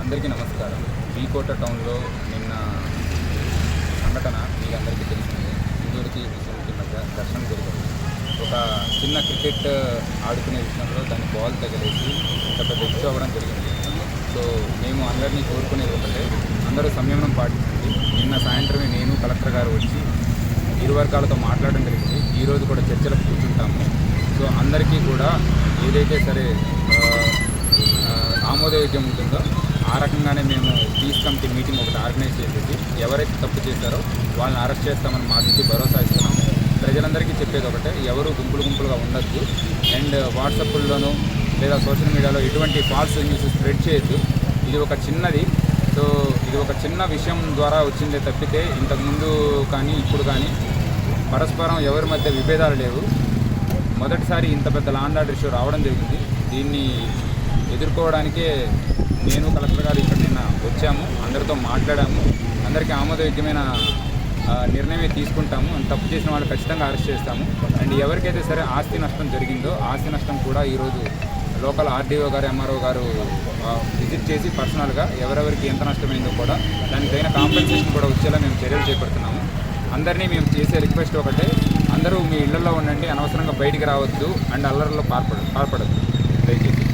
అందరికీ నమస్కారం. బీకోట టౌన్లో నిన్న సంఘటన మీకు అందరికీ తెలిసిందే. ఇందూరికి విషయంకి మధ్య ఘర్షణ జరిగింది. ఒక చిన్న క్రికెట్ ఆడుకునే విషయంలో దాని బాల్ తగిలేసి పెద్ద ఇష్యూ అవ్వడం జరిగింది. సో మేము అందరినీ కోరుకునేది ఒకటే, అందరూ సంయమనం పాటించండి. నిన్న సాయంత్రమే నేను కలెక్టర్ గారు వచ్చి ఇరు వర్గాలతో మాట్లాడడం జరిగింది. ఈరోజు కూడా చర్చలకు కూర్చుంటాము. సో అందరికీ కూడా ఏదైతే సరే ఆమోదయోగ్యం ఉంటుందో ఆ రకంగానే మేము పీస్ కమిటీ మీటింగ్ ఒకటి ఆర్గనైజ్ చేసేసి ఎవరైతే తప్పు చేశారో వాళ్ళని అరెస్ట్ చేస్తామని మా నుంచి భరోసా ఇస్తున్నాము. ప్రజలందరికీ చెప్పేది ఒకటే, ఎవరు గుంపులుగా ఉండొద్దు. అండ్ వాట్సాప్ల్లోనూ లేదా సోషల్ మీడియాలో ఎటువంటి ఫాల్స్ న్యూస్ స్ప్రెడ్ చేయొద్దు. ఇది ఒక చిన్నది. సో ఇది ఒక చిన్న విషయం ద్వారా వచ్చిందే తప్పితే ఇంతకుముందు కానీ ఇప్పుడు కానీ పరస్పరం ఎవరి మధ్య విభేదాలు లేవు. మొదటిసారి ఇంత పెద్ద లా అండ్ ఆర్డర్ ఇష్యూ రావడం జరిగింది. దీన్ని ఎదుర్కోవడానికే నేను కలెక్టర్ గారు ఇక్కడ నిన్న వచ్చాము, అందరితో మాట్లాడాము. అందరికీ ఆమోదయోగ్యమైన నిర్ణయమే తీసుకుంటాము. తప్పు చేసిన వాళ్ళు ఖచ్చితంగా అరెస్ట్ చేస్తాము. అండ్ ఎవరికైతే సరే ఆస్తి నష్టం జరిగిందో ఆస్తి నష్టం కూడా ఈరోజు లోకల్ ఆర్డీఓ గారు, ఎంఆర్ఓ గారు విజిట్ చేసి పర్సనల్గా ఎవరెవరికి ఎంత నష్టమైందో కూడా దానికి తగిన కాంపెన్సేషన్ కూడా వచ్చేలా మేము చర్యలు చేపడుతున్నాము. అందరినీ మేము చేసే రిక్వెస్ట్ ఒకటే, అందరూ మీ ఇళ్లలో ఉండండి, అనవసరంగా బయటికి రావద్దు అండ్ అల్లర్లో పాల్పడద్దు దయచేసి.